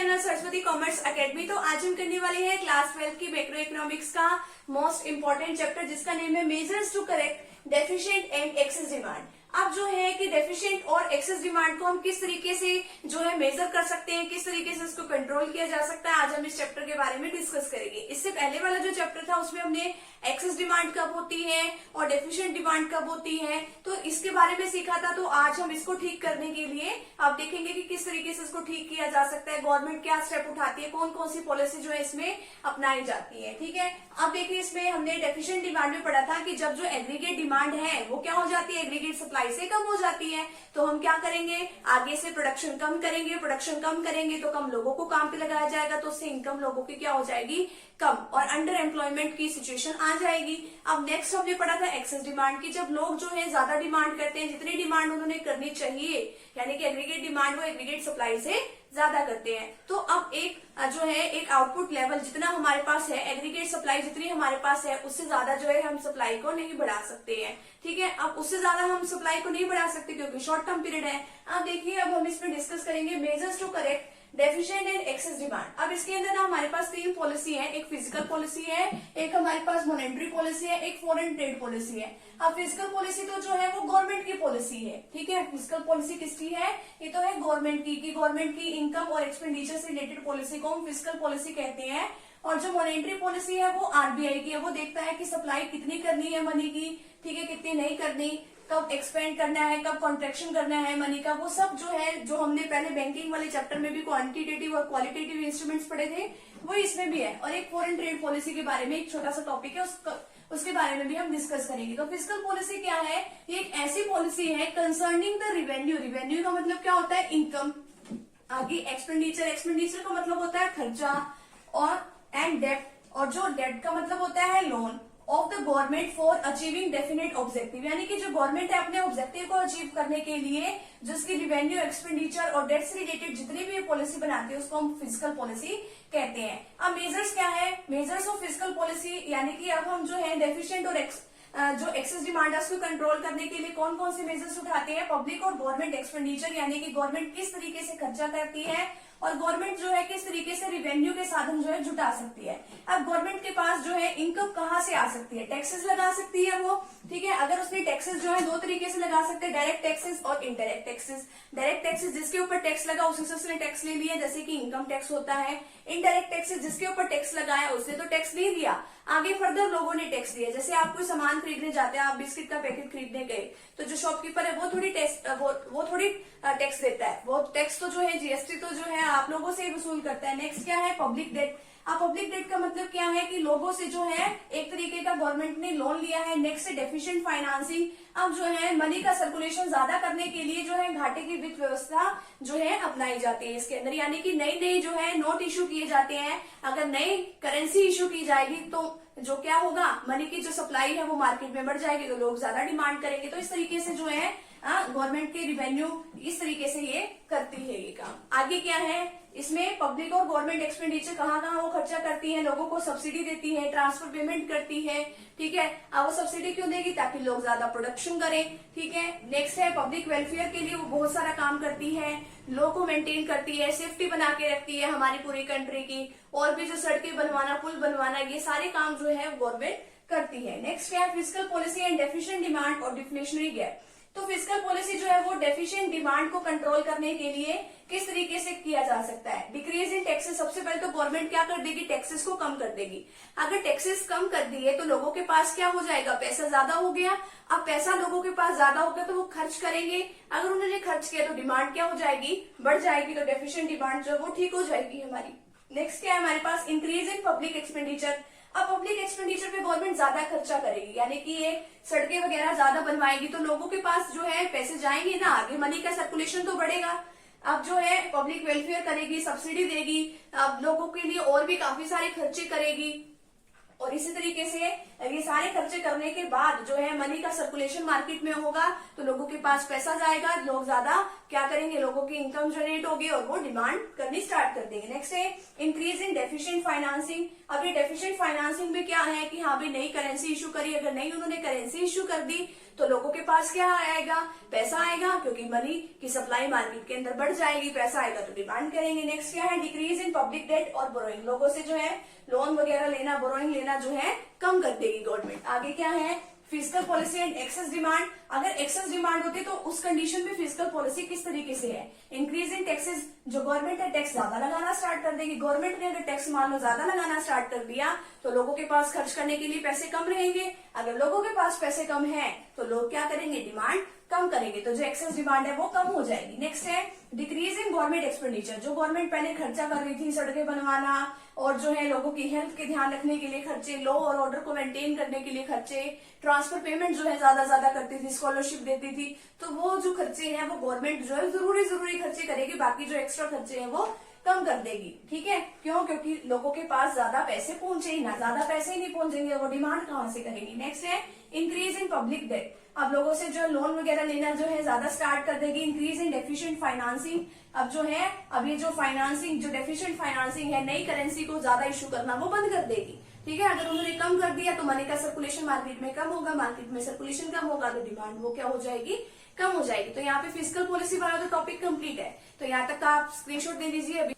Channel Saraswati commerce academy. तो आज हम करने वाले हैं क्लास 12 की मैक्रो इकोनॉमिक्स का मोस्ट इंपॉर्टेंट चैप्टर, जिसका नेम है measures to correct deficient and excess demand. अब जो है कि डेफिशिएंट और एक्सेस डिमांड को हम किस तरीके से जो है मेजर कर सकते हैं, किस तरीके से इसको कंट्रोल किया जा सकता है, आज हम इस चैप्टर के बारे में डिस्कस करेंगे। इससे पहले वाला जो चैप्टर था उसमें हमने एक्सेस डिमांड कब होती है और डेफिशिएंट डिमांड कब होती है, तो इसके बारे में सीखा था। तो आज हम इसको ठीक करने के लिए आप देखेंगे कि किस तरीके से इसको ठीक किया जा सकता है, गवर्नमेंट क्या स्टेप उठाती है, कौन कौन सी पॉलिसी जो है इसमें अपनाई जाती है। ठीक है, अब देखिए इसमें हमने डेफिशिएंट डिमांड में पढ़ा था कि जब जो एग्रीगेट डिमांड है वो क्या हो जाती है, एग्रीगेट सप्लाई से कम हो जाती है, तो हम क्या करेंगे, आगे से प्रोडक्शन कम करेंगे। प्रोडक्शन कम करेंगे तो कम लोगों को काम पे लगाया जाएगा, तो उससे इनकम लोगों की क्या हो जाएगी, कम, और अंडर एम्प्लॉयमेंट की सिचुएशन आ जाएगी। अब नेक्स्ट हमने पढ़ा था एक्सेस डिमांड की, जब लोग जो है ज्यादा डिमांड करते हैं, जितनी डिमांड उन्होंने करनी चाहिए, यानी कि एग्रीगेट डिमांड वो एग्रीगेट सप्लाई से ज्यादा करते हैं। तो अब एक जो है एक आउटपुट लेवल जितना हमारे पास है, एग्रीगेट सप्लाई जितनी हमारे पास है, उससे ज्यादा जो है हम सप्लाई को नहीं बढ़ा सकते हैं। ठीक है, अब उससे ज्यादा हम सप्लाई को नहीं बढ़ा सकते क्योंकि शॉर्ट टर्म पीरियड है। अब देखिए, अब हम इसमें डिस्कस करेंगे measures to correct deficient and excess demand. अब इसके अंदर ना हमारे पास तीन पॉलिसी है, एक फिजिकल पॉलिसी है, एक हमारे पास मॉनेटरी पॉलिसी है, एक फॉरेन ट्रेड पॉलिसी है। अब फिजिकल पॉलिसी तो जो है वो गवर्नमेंट की पॉलिसी है। ठीक है, फिजिकल पॉलिसी किसकी है, ये तो है गवर्नमेंट की, गवर्नमेंट की इनकम और एक्सपेंडिचर से रिलेटेड पॉलिसी को हम फिजिकल पॉलिसी कहते हैं। और जो मॉनेटरी पॉलिसी है वो आरबीआई की है, वो देखता है कि सप्लाई कितनी करनी है मनी की, ठीक है, कितनी नहीं करनी, कब एक्सपेंड करना है, कब कॉन्ट्रेक्शन करना है मनी का, वो सब जो है जो हमने पहले बैंकिंग वाले चैप्टर में भी क्वांटिटेटिव और क्वालिटेटिव इंस्ट्रूमेंट्स पढ़े थे, वो इसमें भी है। और एक फॉरेन ट्रेड पॉलिसी के बारे में एक छोटा सा टॉपिक है, उसके बारे में भी हम डिस्कस करेंगे। तो फिजिकल पॉलिसी क्या है, ये एक ऐसी पॉलिसी है कंसर्निंग द रिवेन्यू। रिवेन्यू का मतलब क्या होता है, इनकम। आगे एक्सपेंडिचर, एक्सपेंडिचर का मतलब होता है खर्चा, और एंड डेट, और जो डेट का मतलब होता है loan of the government for achieving definite objective, यानी कि जो गवर्नमेंट है अपने ऑब्जेक्टिव को अचीव करने के लिए जिसकी रिवेन्यू, एक्सपेंडिचर और डेट से रिलेटेड जितनी भी पॉलिसी बनाती है उसको हम फिजिकल पॉलिसी कहते हैं। अब मेजर्स क्या है, मेजर्स ऑफ फिजिकल पॉलिसी, यानी कि अब हम जो है डेफिशिएंट और जो एक्सेस डिमांड है उसको कंट्रोल करने के लिए कौन कौन से मेजर्स उठाते हैं, पब्लिक और गवर्नमेंट एक्सपेंडिचर, यानी कि गवर्नमेंट किस तरीके से खर्चा करती है और गवर्नमेंट जो है किस तरीके से रिवेन्यू के साधन जो है जुटा सकती है। अब गवर्नमेंट के पास जो है इनकम कहाँ से आ सकती है, टैक्सेस लगा सकती है वो। ठीक है, अगर उसने टैक्सेस जो है दो तरीके से लगा सकते हैं, डायरेक्ट टैक्सेस और इनडायरेक्ट टैक्सेस। डायरेक्ट टैक्सेस जिसके ऊपर टैक्स लगा उसी से उसने टैक्स ले लिया, जैसे कि इनकम टैक्स होता है। इनडायरेक्ट टैक्सेस जिसके ऊपर टैक्स लगाया उसने तो टैक्स नहीं दिया, आगे फर्दर लोगों ने टैक्स दिया। जैसे आप कोई सामान खरीदने जाते हैं, आप बिस्किट का पैकेट खरीदने गए, तो जो शॉपकीपर है वो थोड़ी टैक्स देता है, वो टैक्स तो जो है जीएसटी तो जो है आप लोगों से वसूल करता है। नेक्स्ट क्या है, पब्लिक डेट। अब पब्लिक डेट का मतलब क्या है कि लोगों से जो है एक तरीके का गवर्नमेंट ने लोन लिया है। नेक्स्ट है डेफिशिएंट फाइनेंसिंग। अब जो है मनी का सर्कुलेशन ज्यादा करने के लिए जो है घाटे की वित्त व्यवस्था जो है अपनाई जाती है इसके अंदर, यानी कि नई नई जो है नोट इशू किए जाते हैं। अगर नई करेंसी इशू की जाएगी तो जो क्या होगा, मनी की जो सप्लाई है वो मार्केट में बढ़ जाएगी, तो लोग ज्यादा डिमांड करेंगे। तो इस तरीके से जो है गवर्नमेंट के रिवेन्यू इस तरीके से ये करती है ये काम। आगे क्या है, इसमें पब्लिक और गवर्नमेंट एक्सपेंडिचर कहाँ कहाँ वो खर्चा करती है, लोगों को सब्सिडी देती है, ट्रांसफर पेमेंट करती है। ठीक है, अब वो सब्सिडी क्यों देगी, ताकि लोग ज्यादा प्रोडक्शन करें। ठीक है, नेक्स्ट है पब्लिक वेलफेयर के लिए वो बहुत सारा काम करती है, लॉ को मेंटेन करती है, सेफ्टी बना के रखती है हमारी पूरी कंट्री की, और भी जो सड़कें बनवाना, पुल बनवाना, ये सारे काम जो है गवर्नमेंट करती है। नेक्स्ट क्या है, physical policy and deficient demand और डिफ्लेशनरी गैप। तो फिजिकल पॉलिसी जो है वो डेफिशिएंट डिमांड को कंट्रोल करने के लिए किस तरीके से किया जा सकता है, डिक्रीज इन टैक्सेस। सबसे पहले तो गवर्नमेंट क्या कर देगी, टैक्सेस को कम कर देगी। अगर टैक्सेस कम कर दिए तो लोगों के पास क्या हो जाएगा, पैसा ज्यादा हो गया। अब पैसा लोगों के पास ज्यादा हो गया तो वो खर्च करेंगे, अगर उन्होंने खर्च किया तो डिमांड क्या हो जाएगी, बढ़ जाएगी, तो डेफिशिएंट डिमांड जो है वो ठीक हो जाएगी हमारी। नेक्स्ट क्या है हमारे पास, इंक्रीज इन पब्लिक एक्सपेंडिचर। अब पब्लिक एक्सपेंडिचर पे गवर्नमेंट ज्यादा खर्चा करेगी, यानी कि ये सड़कें वगैरह ज्यादा बनवाएगी, तो लोगों के पास जो है पैसे जाएंगे ना, आगे मनी का सर्कुलेशन तो बढ़ेगा। अब जो है पब्लिक वेलफेयर करेगी, सब्सिडी देगी, अब लोगों के लिए और भी काफी सारे खर्चे करेगी, और इसी तरीके से ये सारे खर्चे करने के बाद जो है मनी का सर्कुलेशन मार्केट में होगा, तो लोगों के पास पैसा जाएगा, लोग ज्यादा क्या करेंगे, लोगों की इनकम जनरेट होगी और वो डिमांड करनी स्टार्ट कर देंगे। नेक्स्ट है इंक्रीज इन डेफिशिएंट फाइनेंसिंग। अब ये डेफिशिएंट फाइनेंसिंग में क्या है कि हाँ भाई नई करेंसी इशू करी, अगर नई उन्होंने करेंसी इशू कर दी तो लोगों के पास क्या आएगा, पैसा आएगा, क्योंकि मनी की सप्लाई मार्केट के अंदर बढ़ जाएगी, पैसा आएगा तो डिमांड करेंगे। नेक्स्ट क्या है, डिक्रीज इन पब्लिक डेट और बोरोइंग, लोगों से जो है लोन वगैरह लेना, बोरोइंग लेना जो है कम कर देगी गवर्नमेंट। आगे क्या है, physical policy and excess demand, अगर एक्सेस डिमांड होती तो उस कंडीशन में फिजिकल पॉलिसी किस तरीके से है, इंक्रीज इन टैक्सेस, जो गवर्नमेंट है टैक्स ज्यादा लगाना स्टार्ट कर देगी। गवर्नमेंट ने अगर टैक्स मान लो ज्यादा लगाना स्टार्ट कर दिया तो लोगों के पास खर्च करने के लिए पैसे कम रहेंगे। अगर लोगों के पास पैसे कम है तो लोग क्या करेंगे, डिमांड कम करेंगे, तो जो एक्सेस डिमांड है वो कम हो जाएगी। नेक्स्ट है डिक्रीज इन गवर्नमेंट एक्सपेंडिचर, जो गवर्नमेंट पहले खर्चा कर रही थी सड़कें बनवाना और जो है लोगों की हेल्थ के ध्यान रखने के लिए खर्चे, लॉ और ऑर्डर को मेंटेन करने के लिए खर्चे, ट्रांसफर पेमेंट जो है ज्यादा करती थी, स्कॉलरशिप देती थी, तो वो जो खर्चे हैं वो गवर्नमेंट जो है जरूरी खर्चे करेगी, बाकी जो एक्स्ट्रा खर्चे हैं वो कम कर देगी। ठीक है, क्यों, क्योंकि लोगों के पास ज्यादा पैसे पहुंचे ही ना, ज्यादा पैसे ही नहीं पहुंचेंगे, वो डिमांड कहां से करेगी। नेक्स्ट है इंक्रीज इन पब्लिक डेट, अब लोगों से जो लोन वगैरह लेना जो है ज्यादा स्टार्ट कर देगी। इंक्रीज इन डेफिशिएंट फाइनेंसिंग, अब जो है अब ये जो फाइनेंसिंग, जो डेफिशिएंट फाइनेंसिंग है, नई करेंसी को ज्यादा इशू करना वो बंद कर देगी। ठीक है, अगर उन्होंने कम कर दिया तो मनी का सर्कुलेशन मार्केट में कम होगा, मार्केट में सर्कुलेशन कम होगा तो डिमांड वो क्या हो जाएगी, कम हो जाएगी। तो यहाँ पे फिजिकल पॉलिसी वाला तो टॉपिक कंप्लीट है, तो यहाँ तक आप स्क्रीनशॉट दे दीजिए।